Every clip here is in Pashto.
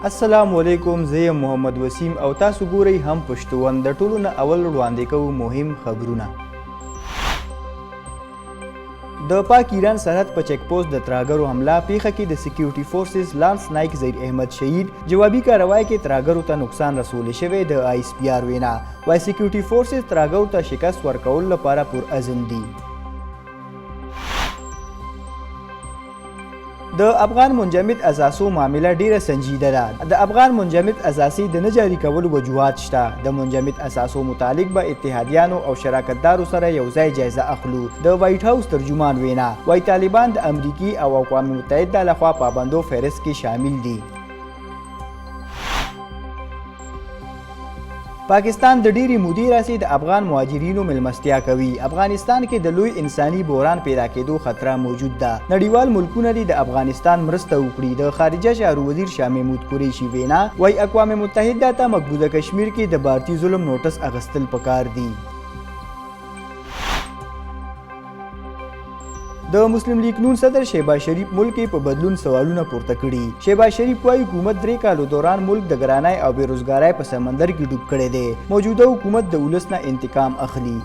السلام علیکم، زه یم محمد وسیم او تاسو ګورئ هم پښتون. د ټولو نه اول وړاندې کوو مهم خبرونه. د پاک ایران سرحد په چیک پوسټ د ترهګرو حمله پیښه کې د سکیورټي فورسز لانس نایک ظهیر احمد شهید. جوابي کاروای کې ترهګرو ته نقصان رسولی شوی. د آی اس پی آر وینا وایي سکیورټي فورسز ترهګرو ته شکست ورکولو لپاره پرعزم دي. د افغان منجمد اثاثو معامله ډیره سنجیده ده. د افغان منجمد اثاثي د نه جاري کولو وجوهات شته. د منجمد اثاثو متعلق به اتحادیانو او شراکتدارو سره یو ځای جایزه اخلو. د وایټ هاوس ترجمان وینا وایي طالبان د امریکي او اقوام متحده لخوا پابندو فهرست کې شامل دي. پاکستان د ډیرې مودې راهیسې د افغان مهاجرینو مېلمستیا کوي. افغانستان کې د لوی انساني بحران پیدا کېدو خطره موجود ده. نړیوال ملکونه دې د افغانستان مرسته وکړي. د خارجه چارو وزیر شاه محمود قریشي وینا وایي اقوام متحده ته مقبوضه کشمیر کې د بھارتی ظلم نوټس اخیستل پکار دي. د مسلم لیگ نون صدر شهباز شریف ملک کې په بدلون سوالونه پورته کړي. شهباز شریف وايي حکومت 3 کالو دوران ملک د ګرانۍ او بیروزګارۍ په سمندر کې ډوب کړی دی. موجوده حکومت د ولس نه انتقام اخلي.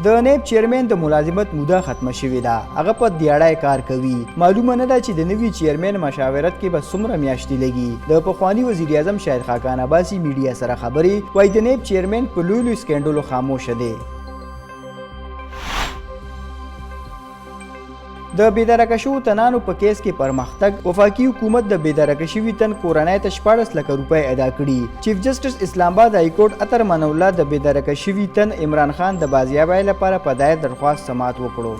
د نیب چیرمن د ملازمت موده ختمه شوې ده. هغه په دیاړی کار کوي. معلومه نه ده چې د نوي چیرمن مشاورت کې به څومره میاشتې لګي. د پخواني وزیر اعظم شاهد خاقان عباسي میډیا سره خبرې وایي د نیب چیرمن په لوی لوی سکینډلو خاموشه دی. د بېدرکه شوو تنانو په کیس کې پرمختګ. وفاقي حکومت د بېدرکه شوي تن کورنۍ ته 14 لکه روپۍ ادا کړي. چیف جسټس اسلام آباد های کورټ عطر من الله د بېدرکه شوي تن عمران خان د بازیابۍ لپاره په دایه درخواست سماعت وکړو.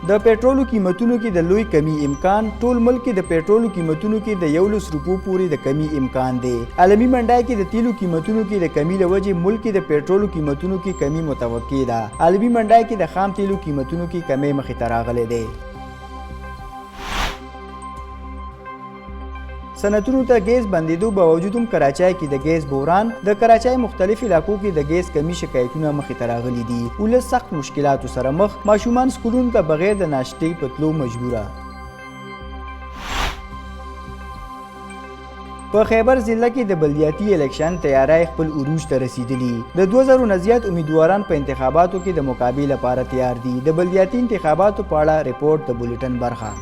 د پېټرولو قیمتونو کې د لوی کمی امکان. ټول ملک کې د پېټرولو قیمتونو کې د 11 روپو پورې د کمی امکان دی. عالمي منډای کې د تیلو قیمتونو کې د کمی له وجې ملک کې د پېټرولو قیمتونو کې کمی متوقع ده. عالمي منډای کې د خام تیلو قیمتونو کې کمی مخې ته راغلی دی. صنعتونو ته ګیس بندېدو باوجود هم کراچۍ کې د ګیس بحران. د کراچۍ مختلف علاقو کې د ګیس کمی شکایتونه مخې ته راغلي دي. ولس سخت مشکلاتو سره مخ. ماشومان سکولونو ته بغیر د ناشتې په تلو مجبوره. په خیبر ضلع کې د بلدیاتي الیکشن تیاری خپل عروج ته رسیدلی. د 2000 نه زیات امیدواران په انتخاباتو کې د مقابلې لپاره تیار دي. د بلدیاتي انتخاباتو په اړه ریپورت د بولیټن برخه.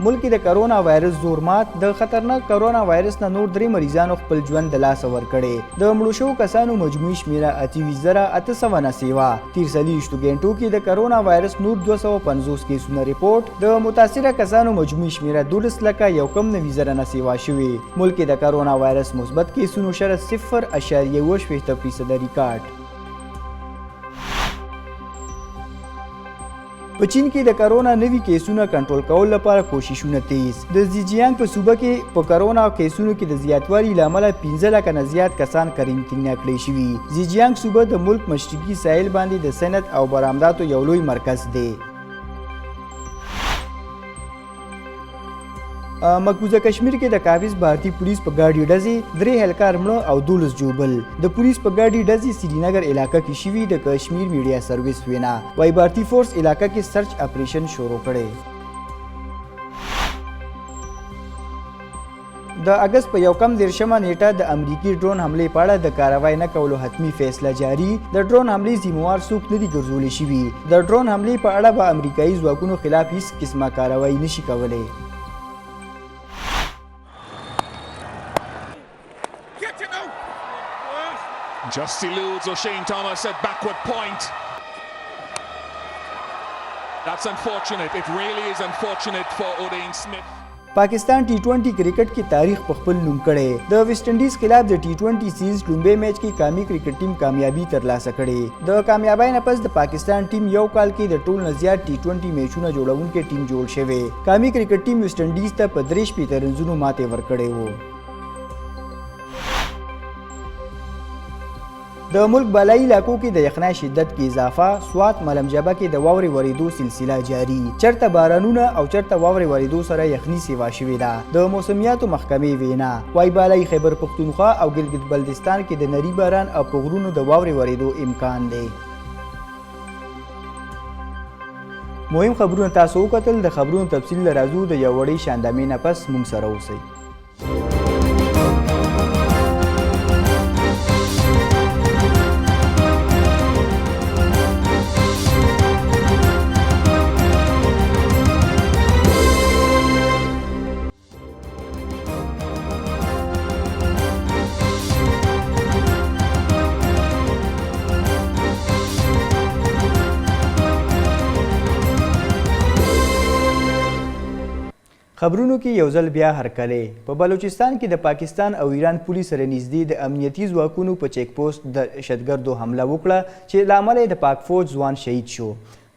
ملک د کرونا وایرس زور مات. د خطرناک کرونا وایرس نه نور 3 مریضانو خپل ژوند د لاسه ورکړی. د مړو شوو کسانو مجموعي شمیره 28,890. تیر 30 غنټو کې د کرونا وایرس نور 250 کیسونه ریپورت. د متاثره کسانو مجموعي شمیره 12,190,000 شوې. ملک د کرونا وایرس مثبت کیسونو شره 0.1% ریکارډ. په چین کې د کرونا نوي کیسونه کنټرول کولو لپاره کوششونه تیز. د زیجیانګ په صوبه کې په کرونا کیسونو کې د زیاتوالي له امله 15 لکه نه زیات کسان قرنطینه کړي شوي. زیجیانګ صوبه د ملک مشرقي ساحل باندې د صنعت او برآمداتو یو لوی مرکز دی. مقبوضه کشمیر کې د کابل بھارتی پولیس په ګاډي ډزې 3 هلکار مړه او 12 جوبل. د پولیس په ګاډي ډزې سرینگر علاقه کې شوي. د کشمیر میډیا سرویس وینا وایي بھارتی فورس علاقه کې سرچ اپریشن شروع کړی. د اگست په 1 نیټه د امریکي ډرون حملې په اړه د کاروای نه کولو حتمی فیصله جاری. د ډرون حملې ذمہوار څوک نه دي ګرځولی شوي. د ډرون حملې په اړه به امریکایي ځواکونو خلاف هیڅ قسمه کاروای نشي کولی. Just eludes O'Shane Thomas at backward point. That's unfortunate. It really is unfortunate for Odean Smith. پاکستان T20 کرکټ کې تاریخ په خپل نوم کړی. د ویسټ انډیز خلاف د T20 سیریز لومبۍ میچ کې قومي کرکټ ټیم کامیابي ترلاسه کړې. د کامیابۍ نه پس د پاکستان ټیم یو کال کې د ټول نه زیات T20 میچونه جوړونکی ټیم جوړ شوی. قومي کرکټ ټیم ویسټ انډیز ته په 3 رنزونو ماتې ورکړې وو. د ملک بالایي علاقو کې د یخنۍ شدت کې اضافه، سوات ملمجبه کې د واورې ورېدو سلسله جاري، چرته بارانونه او چرته واورې ورېدو سره یخني سیوا شوې ده. د موسمیاتو محکمې وینا وايي بالایي خیبر پښتونخوا او ګلګت بلتستان کې د نري باران او په غرونو د واورې ورېدو امکان دی. مهم خبرونه تاسو وکتل. د خبرونو تفصیل له راځو د یو وړې شاندامې نه پس موږ سره اوسئ. خبرونو کې یو ځل بیا هرکلی. په بلوچستان کې د پاکستان او ایران پولیس سره نږدې د امنیتي ځواکونو په چیک پوسټ د دهشتګردو حمله وکړه چې له امله یې د پاک فوج ځوان شهید شو.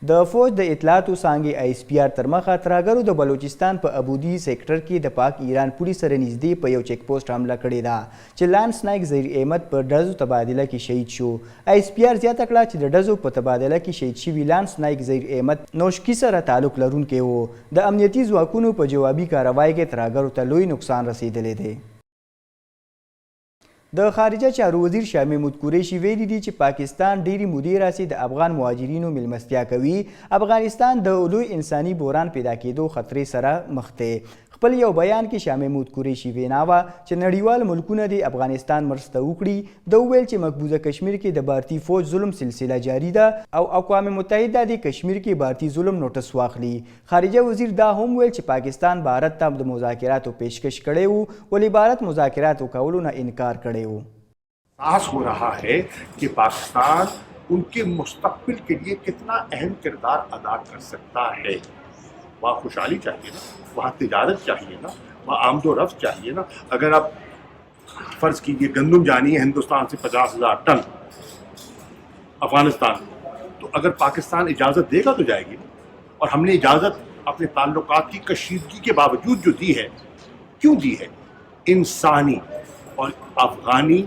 د فوج د اطلاعاتو څانګې ISPR تر مخه ترهګرو د بلوچستان په ابودي سیکټر کې د پاک ایران پولیس سره نږدې په یو چیک پوسټ حمله کړې ده چې لانس نایک ظهیر احمد په ډزو تبادله کې شهید شو. ISPR زیاته کړه چې د ډزو په تبادله کې شهید شوي لانس نایک ظهیر احمد نوشکی سره تعلق لرونکی و. د امنیتي ځواکونو په جوابي کاروای کې ترهګرو ته لوی نقصان رسیدلی دی. د خارجه چارو وزیر شاه محمود قریشي ویلي دي چې پاکستان ډېرې مودې راسي د افغان مهاجرینو میلمستیا کوي. افغانستان د لوی انساني بحران پیدا کېدو خطرې سره مخ دی. خپل یو بیان کې شاه محمود قریشي وینا وه چې نړیوال ملکونه د افغانستان مرسته وکړي. د وویل چې مقبوضه کشمیر کې د بھارتي فوج ظلم سلسله جاري ده او اقوام متحده د کشمیر کې بھارتي ظلم نوټس واخلي. خارجه وزیر دا هم ویل چې پاکستان بھارت ته د مذاکراتو پیشکش کړی و ولې بھارت مذاکراتو کولو نه انکار کړی و. احساس ہو رہا ہے کہ پاکستان ان کے مستقبل کے لیے کتنا اہم کردار ادا کر سکتا ہے. وہاں خوشحالی چاہیے نا, وہاں تجارت چاہیے نا, وہاں آمد و رفت چاہیے نا. اگر آپ فرض کیجیے گندم جانی ہے ہندوستان سے 50,000 ٹن افغانستان, تو اگر پاکستان اجازت دے گا تو جائے گی نا. اور ہم نے اجازت اپنے تعلقات کی کشیدگی کے باوجود جو دی ہے, کیوں دی ہے؟ انسانی اور افغانی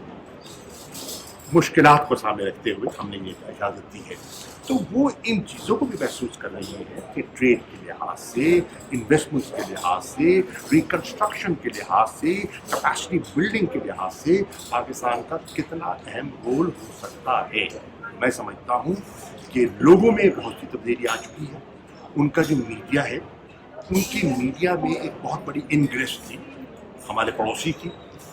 مشکلات کو سامنے رکھتے ہوئے ہم نے یہ اجازت دی ہے. تو وہ ان چیزوں کو بھی محسوس کر رہی ہے کہ ٹریڈ کے لحاظ سے, انویسٹمنٹس کے لحاظ سے, ریکنسٹرکشن کے لحاظ سے, کیپیسٹی بلڈنگ کے لحاظ سے پاکستان کا کتنا اہم رول ہو سکتا ہے. میں سمجھتا ہوں کہ لوگوں میں بہت سی تبدیلی آ چکی ہے. ان کا جو میڈیا ہے, ان کی میڈیا میں ایک بہت بڑی انگریس تھی ہمارے پڑوسی کی.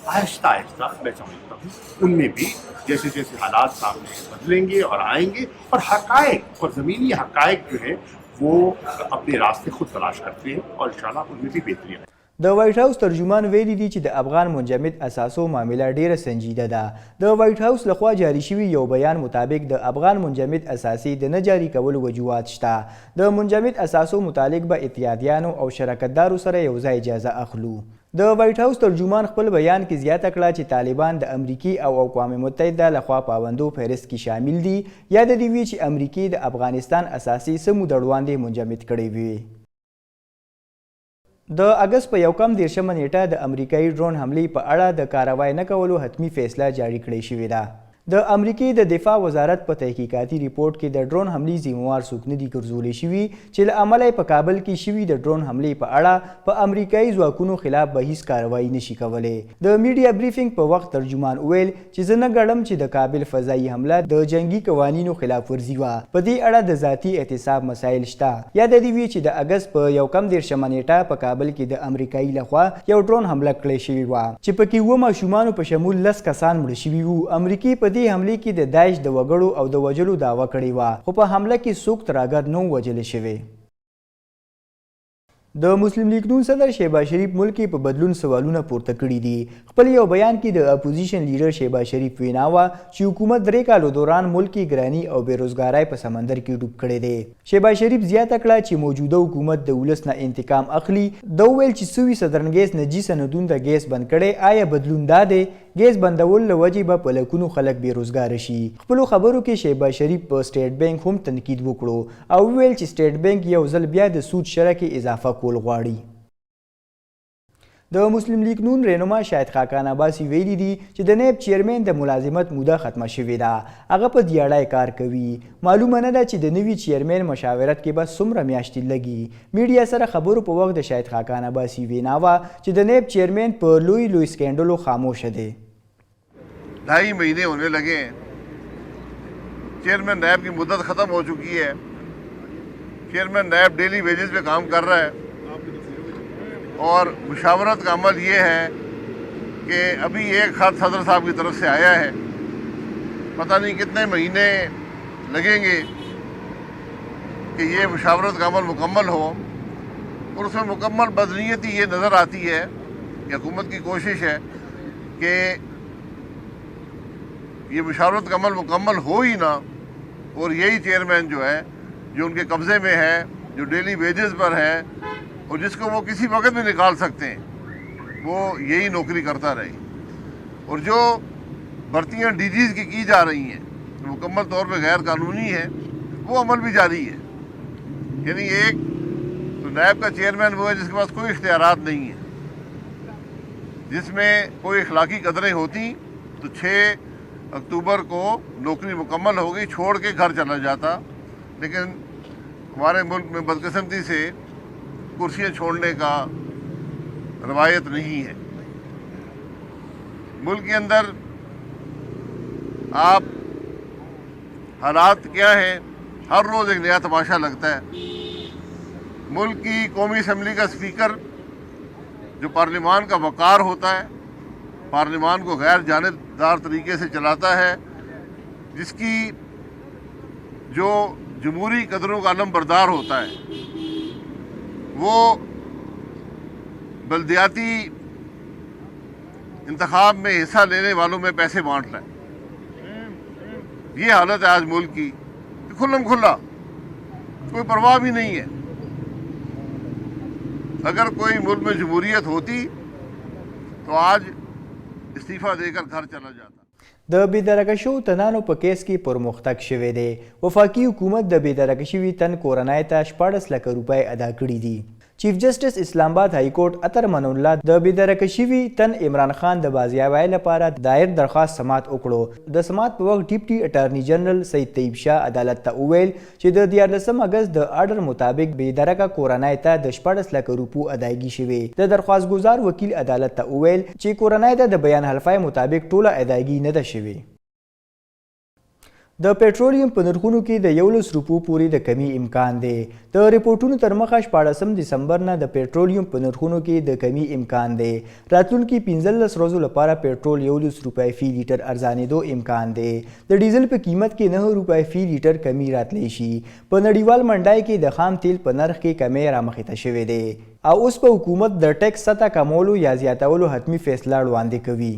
آہستہ آہستہ میں سمجھتا ہوں ان میں بھی جیسے جیسے حالات سامنے بدلیں گے اور آئیں گے, اور حقائق اور زمینی حقائق جو ہیں وہ اپنے راستے خود تلاش کرتے ہیں اور انشاءاللہ ان میں بھی بہتری آئے. د وایټ هاوس ترجمان ویلي دي چې د افغان منجمد اساسو معامله ډیره سنجیده ده. د وایټ هاوس لخوا جاری شوي یو بیان مطابق د افغان منجمد اساسي د نه جاري کولو وجوهات شته. د منجمد اساسو متعلق به اتحادیانو او شراکتدارو سره یو ځای اجازه اخلو. د وایټ هاوس ترجمان خپل بیان کې زیاته کړه چې طالبان د امریکي او اقوام متحده لخوا پابندو فهرست کې شامل دي, یا د دې وی چې امریکي د افغانستان اساسي څه موده وړاندې منجمد کړی وي. د اګست په 1 نیټه د امریکایي ډرون حملې په اړه د کاروای نه کولو حتمی فیصله جاری کړې شوې ده. د امریکې د دفاع وزارت په تحقیقاتي ریپورت کې د ډرون حملې ذمہوار څوک نه دي ګرځولی شوي چې له امله یې په کابل کې شوي د ډرون حملې په اړه په امریکایي ځواکونو خلاف به هیڅ کاروایي نشي کولی. د میډیا بریفینګ په وخت ترجمان وویل چې زه نه ګڼم چې د کابل فضایي حمله د جنگي قوانینو خلاف ورزي وه. په دې اړه د ذاتي احتساب مسایل شته. یا د دې وی چې د اګست په 1 نیټه په کابل کې د امریکایي لخوا یو ډرون حمله کړې شوې وه چې پکې 7 ماشومانو په شمول 10 کسان مړه شوي وو. امریکې په دې حملې کې د داعش د وګړو او د وژلو دعوه کړې وه, خو په حمله کې څوک ترهګر نه وژل شوي. د مسلم لیگ نون صدر شهباز شریف ملک په بدلون سوالونه پورته کړي دي. خپل یو بیان کې د اپوزیشن لیډر شهباز شریف وینا وه چې حکومت 3 کالو دوران ملک کې ګراني او بیروزګارۍ په سمندر کې ډوب کړی دی. شهباز شریف زیاته کړه چې موجوده حکومت د ولس نه انتقام اخلي. د وویل چې سوي صدرن ګیس نجی سندون د ګیس بند کړي, آیا بدلون دا دی؟ ګیس بندول له وجې به په لکونو خلک بیروزګاره شي. خپلو خبرو کې شهباز شریف په سټیټ بانک هم تنقید وکړو او وویل چې سټیټ بانک یو ځل بیا د سود شرح کې اضافه کول غواړي. د مسلم لیگ نون رهنما شاهد خاقان عباسي ویلي دي چې د نیب چیرمن د ملازمت موده ختمه شوې ده، هغه په دیاړی کار کوي. معلومه نه ده چې د نوي چیرمن مشاورت کې به څومره میاشتې لګي. میډیا سره خبرو په وخت د شاهد خاقان عباسي وینا وه چې د نیب چیرمن په لوی سکینډلو خاموشه دی. 2.5 مہینے ہونے لگے ہیں، چیئرمین نیب کی مدت ختم ہو چکی ہے. چیئرمین نیب ڈیلی ویجز پہ کام کر رہا ہے اور مشاورت کا عمل یہ ہے کہ ابھی ایک خط صدر صاحب کی طرف سے آیا ہے، پتہ نہیں کتنے مہینے لگیں گے کہ یہ مشاورت کا عمل مکمل ہو. اور اس میں مکمل بدنیتی یہ نظر آتی ہے کہ حکومت کی کوشش ہے کہ یہ مشاورت کا عمل مکمل ہو ہی نہ، اور یہی چیئرمین جو ہے جو ان کے قبضے میں ہے، جو ڈیلی ویجز پر ہے اور جس کو وہ کسی وقت بھی نکال سکتے ہیں، وہ یہی نوکری کرتا رہے. اور جو بھرتیاں ڈی جیز کی جا رہی ہیں جو مکمل طور پہ غیر قانونی ہے، وہ عمل بھی جاری ہے. یعنی ایک تو نیب کا چیئرمین وہ ہے جس کے پاس کوئی اختیارات نہیں ہیں. جس میں کوئی اخلاقی قدریں ہوتی تو 6 اکتوبر کو نوکری مکمل ہو گئی، چھوڑ کے گھر چلا جاتا. لیکن ہمارے ملک میں بدقسمتی سے کرسیاں چھوڑنے کا روایت نہیں ہے. ملک کے اندر آپ حالات کیا ہیں، ہر روز ایک نیا تماشا لگتا ہے. ملک کی قومی اسمبلی کا اسپیکر جو پارلیمان کا وقار ہوتا ہے، پارلیمان کو غیر جانبدار طریقے سے چلاتا ہے، جس کی جو جمہوری قدروں کا علم بردار ہوتا ہے، وہ بلدیاتی انتخاب میں حصہ لینے والوں میں پیسے بانٹ رہا ہے. یہ حالت ہے آج ملک کی، کھلم کھلا، کوئی پرواہ بھی نہیں ہے. اگر کوئی ملک میں جمہوریت ہوتی تو آج استعفیٰ دے کر گھر چلا جاتا. د بېدرکه شوو تنانو په کیس کې پرمختګ شوی دی. وفاقي حکومت د بېدرکه شوي تن کورنۍ ته 14 لکه روپۍ ادا کړي دي. چیف جسټس اسلام آباد های کورټ اتر من الله د بېدرکه شوي تن عمران خان د بازیابۍ لپاره دایر درخواست سماعت وکړو. د سماعت په وخت ډیپټي اټارني جنرال سید طیب شاه عدالت ته وویل چې د 14 اګست د آرډر مطابق بېدرکه کورنۍ ته د 14 لکه روپو ادایګي شوې. د درخواست ګزار وکیل عدالت ته وویل چې کورنۍ ته د بیان حلفای مطابق ټوله ادایګي نه ده شوې. د پټرولیم په نرخونو کې د 11 روپو پورې د کمی امکان دی. د ریپورټونو تر مخه 14 دسمبر نه د پټرولیم په نرخونو کې د کمی امکان دی. راتلونکي 15 ورځو لپاره پټرول 11 روپۍ فی لیټر ارزانېدو امکان دی. د ډیزل په قیمت کې 9 روپۍ فی لیټر کمی راتلی شي. په نړیوال منډای کې د خام تیل په نرخ کې کمی رامخې ته شوې دی او اوس په حکومت د ټیکس سطح کمولو یا زیاتولو حتمی فیصله وړاندې کوي.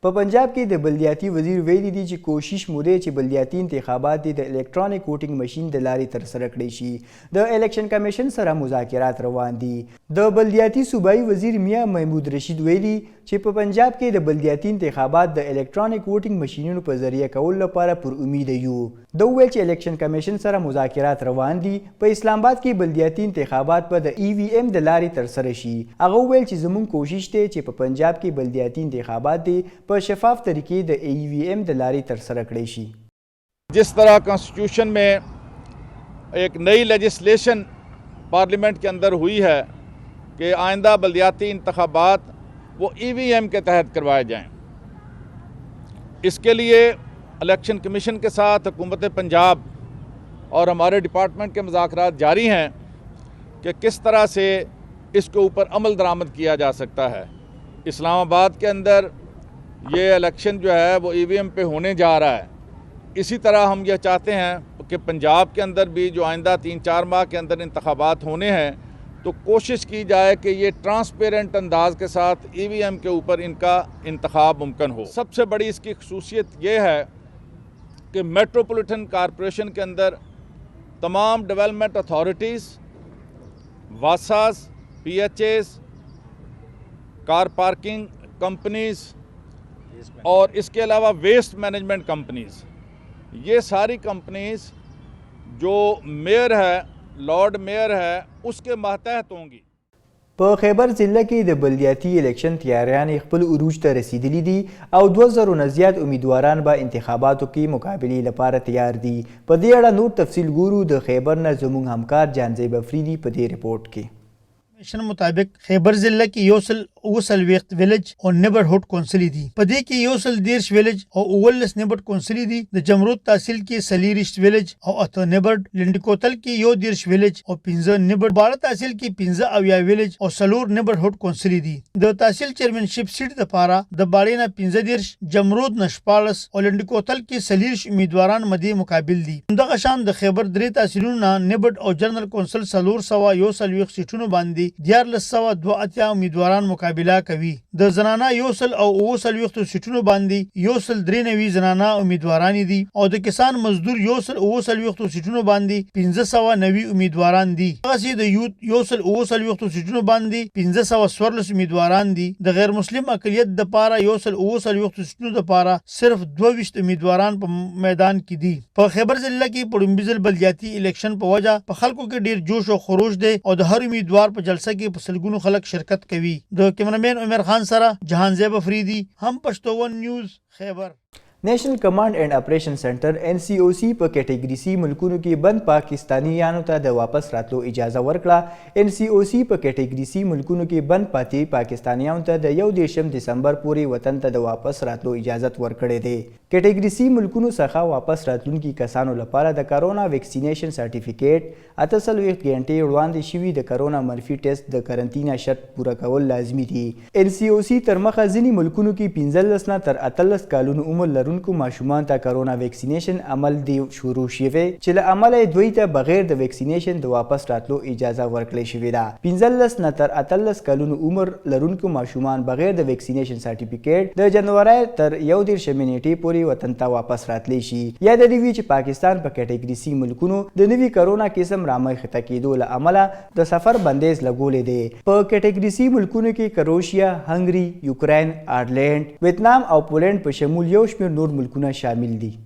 په پنجاب کې د بلدیاتي وزیر ویلي دي چې کوشش مو دی چې بلدیاتي انتخابات د الکترونیک ووټینګ ماشین د لارې ترسره کړی شي. د الیکشن کمیشن سره مذاکرات روان دي. د بلدیاتي صوبایي وزیر میاں محمود رشید ویلي چې په پنجاب کې د بلدیاتي انتخابات د الکترونیک ووټینګ ماشینونو په ذریعه کول لپاره پر امید یو. د ویل چې الیکشن کمیشن سره مذاکرات روان دي. په اسلام آباد کې بلدیاتي انتخابات په د EVM د لارې ترسره شي. هغه ویل چې زموږ کوشش دی چې په پنجاب کې بلدیاتي انتخابات دي په شفاف طریقے د EVM د لارې ترسره کړی شي. جس طرح کانسٹیٹیوشن میں ایک نئی لیجسلیشن پارلیمنٹ کے اندر ہوئی ہے کہ آئندہ بلدیاتی انتخابات وہ EVM کے تحت کروائے جائیں، اس کے لیے الیکشن کمیشن کے ساتھ حکومت پنجاب اور ہمارے ڈپارٹمنٹ کے مذاکرات جاری ہیں کہ کس طرح سے اس کے اوپر عمل درآمد کیا جا سکتا ہے. اسلام آباد کے اندر یہ الیکشن جو ہے وہ EVM پہ ہونے جا رہا ہے. اسی طرح ہم یہ چاہتے ہیں کہ پنجاب کے اندر بھی جو آئندہ 3-4 ماہ کے اندر انتخابات ہونے ہیں تو کوشش کی جائے کہ یہ ٹرانسپیرنٹ انداز کے ساتھ EVM کے اوپر ان کا انتخاب ممکن ہو. سب سے بڑی اس کی خصوصیت یہ ہے کہ میٹروپولیٹن کارپوریشن کے اندر تمام ڈیولپمنٹ اتھارٹیز، واساز، PHAs، کار پارکنگ کمپنیز اور اس کے علاوہ ویسٹ مینجمنٹ کمپنیز، یہ ساری کمپنیز جو میئر ہے، لارڈ میئر ہے، اس کے ماتحت ہوں گی. په خیبر ضلع کې د بلدیاتي الیکشن تیاریانې خپل عروج ته رسیدلي دي او 2000 نه زیات امیدواران به انتخاباتو کې مقابلې لپاره تیار دي. په دې اړه نور تفصیل ګورو د خیبر نه زموږ همکار جانزیب افریدي په دې رپورټ کې. کمیشن مطابق خیبر ضلع کې یوسل اوسلویخت ویلج او نیبرهوډ کونسلې دي. په دې کې یوسل 13 ویلج او 19 نیبرهوډ کونسلې دي. د جمرود تحصیل کې سلیریشت ویلج او 8 نیبرهوډ، لنډکوتل کې 13 ویلج او 15 نیبرهوډ، باړه تحصیل کې 15 اویا ویلج او 4 نیبرهوډ کونسلې دي. د تحصیل چیرمنشپ سیټ لپاره د باړې نه 15، جمرود نه 14 او لنډکوتل کې 40 امیدواران مدې مقابل دي. همدغه شان د خیبر درې تحصیلونو نه نیبرهوډ او جنرال کونسل 401 سیټونو باندې 1482 امیدواران مقابله کوي. د زنانه یوسل او 29 سیټونو باندې یوسل 93 زنانه امیدواران دي او د کسان مزدور یوسل 29 سیټونو باندې 1590 امیدواران دي. هغه د یوت یوسل 29 سیټونو باندې 1514 امیدواران دي. د غیر مسلم اقلیت د پاره یوسل 29 سیټونو د پاره صرف 22 امیدواران په میدان کې دي. په خیبر ضلع کې پړمبیزل بلدیاتي الیکشن په وجه په خلکو کې ډیر جوش او خروش دی او د هر امیدوار په جلسه کې په سلګونو خلک شرکت کوي. د کیمرامین عمر خان سره جهانزیب افریدي، هم پښتو ون نیوز، خیبر. نیشنل کمانډ اینڈ اپریشن سنټر NCOC په کیټګری سی ملکونو کې بند پاکستانیانو ته د واپس راتلو اجازه ورکړه. NCOC په کیټګری سی ملکونو کې بند پاتې پاکستانیانو ته د 1 دسمبر پورې وطن ته د واپس راتلو اجازه ورکړې ده. کیټګری سی ملکونو څخه واپس راتلونکي کسانو لپاره د کرونا ویکسینیشن سرټیفیکیټ، 48 غنټې وړاندې شوي د کرونا منفي ټیسټ، د قرنطینه شرط پوره کول لازمي دي. NCOC تر مخه ځینې ملکونو کې 15 نه تر 18 کلونو عمر لرونکو ماشومان ته کرونا ویکسینیشن عمل دی شروع شوی چې له امله دوی ته بغیر د ویکسینیشن د واپس راتلو اجازه ورکړل شوې ده. 15 نه تر 18 کلونو عمر لرونکو ماشومان بغیر د ویکسینیشن سرټیفیکیټ د جنوري تر 11 نیټې پورې وطن ته واپس راتلی شي. یاد دی چې پاکستان په کیټګری سی ملکونو د نوي کرونا قسم رامنځته کېدو له امله د سفر بندیز لګولې دی. په کیټګری سی ملکونو کې کروشیا، هنګري، یوکرين، آیرلینډ، ویتنام او پولینډ په شمول یو شمېر نور ملکونه شامل دي.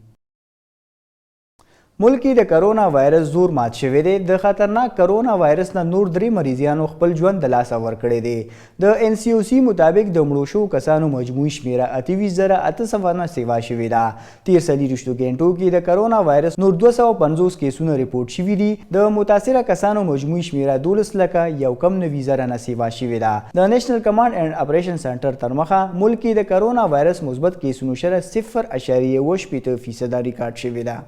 ملک کې د کرونا وایرس زور مات شوی دی. د خطرناک کرونا وایرس نه نور 3 مریضانو خپل ژوند د لاسه ورکړی دی. د NCOC مطابق د مړو شوو کسانو مجموعي شمیره 28,800 سیوا شوې ده. تیر 24 غنټو کې د کرونا وایرس نور 250 کیسونه ریپورټ شوي دي. د متاثره کسانو مجموعي شمیره 12,190 نه سیوا شوې ده. د نیشنل کمانډ اینڈ اپریشن سنټر تر مخه ملک کې د کرونا وایرس مثبت کیسونو شره 0.8% ریکارډ شوې ده.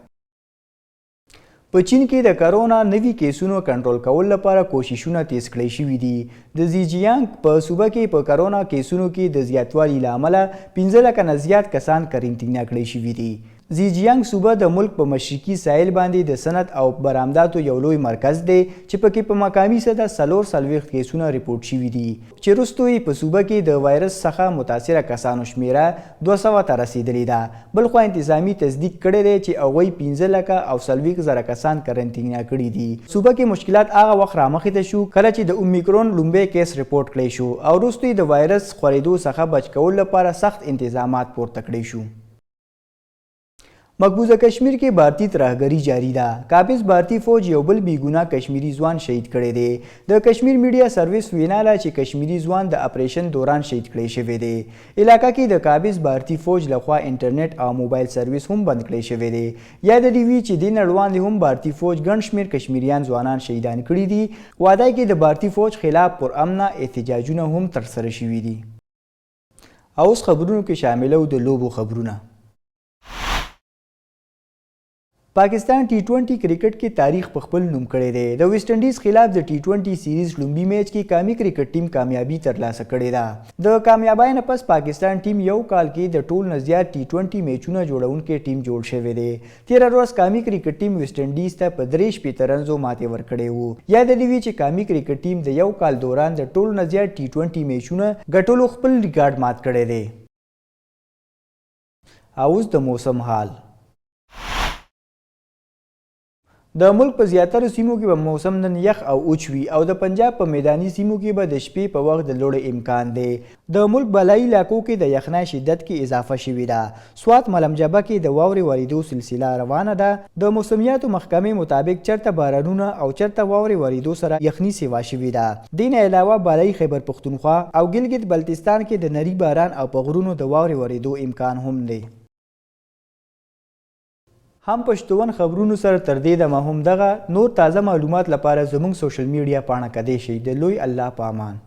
په چین کې د کرونا نوي کیسونو کنټرول کول لپاره کوششونه تیز کړی شوي دي. د زیجیانګ په صوبه کې په کرونا کیسونو کې د زیاتوالي له امله 15 لکه نه زیات کسان قرنطینه کړی شوي دي. زیجیانګ صوبه د ملک په مشرقي ساحل باندې د صنعت او برآمداتو یو لوی مرکز دی چې پکې په مقامي سطح 440 کیسونه ریپورټ شوي دي چې وروسته یې په صوبه کې د وایرس څخه متاثره کسانو شمیره 200 ته رسیدلې ده. بلخوا انتظامي تصدیق کړی دی چې هغوی 15,40,000 کسان قرنطینه کړي دي. صوبه کې مشکلات هغه وخت رامخې ته شو کله چې د اومیکرون لومبی کیس ریپورټ کړی شو او وروسته یې د وایرس خورېدو څخه بچ کولو لپاره سخت انتظامات پورته کړی شو. مقبوضه کشمیر کې بھارتی ترهګري جاری ده. قابض بھارتی فوج یو بل بیګناه کشمیری ځوان شهید کړی دی. د کشمیر میډیا سرویس ویناله چې کشمیری ځوان د اپریشن دوران شهید کړی شوی دی. علاقه کې د قابض بھارتی فوج لخوا انټرنیټ او موبایل سرویس هم بند کړی شوی دی. یاد دی وی چې د نړوان هم بھارتی فوج ګڼ شمیر کشمیریان ځوانان شهیدان کړي دي. واده کې د بھارتی فوج خلاف پر امنه احتجاجونه هم ترسره شوي دي. اوس خبرونو کې شاملو د لوبو خبرونه. پاکستان T20 کرکټ کې تاریخ په خپل نوم کړی دی. د ویسټ انډیز خلاف د T20 سیریز لومبي میچ کې قومي کرکټ ټیم کامیابی ترلاسه کړې ده. د کامیابۍ نه پس پاکستان ټیم یو کال کې د ټول نه زیات T20 میچونه جوړونکی ټیم جوړ شوی دی. تیر ورځ قومي کرکټ ټیم ویسټ انډیز ته په 3 رنزو ماتې ورکړې وو. یاد دی چې قومي کرکټ ټیم د یو کال دوران د ټول نه زیات T20 میچونه ګټلو خپل ریکارډ مات کړی دی. اوس د موسم حال. د ملک په زیاترو سیمو کې به موسم نن یخ او اوچ وي او د پنجاب په میداني سیمو کې به د شپې په وخت د لوړې امکان دی. د ملک بالایي علاقو کې د یخنۍ شدت کې اضافه شوې ده. سوات ملمجبه کې د واورې ورېدو سلسله روانه ده. د موسمیاتو محکمې مطابق چرته بارانونه او چرته واورې ورېدو سره یخني سیوا شوې ده. دې نه علاوه بالایي خیبر پښتونخوا او ګلګت بلتستان کې د نري باران او په غرونو د واورې ورېدو امکان هم دی. هم پښتون خبرونو سره تر دې دمه هم دغه نور تازه معلومات لپاره زموږ سوشل میډیا پاڼه کدی شي. د لوی الله په امان.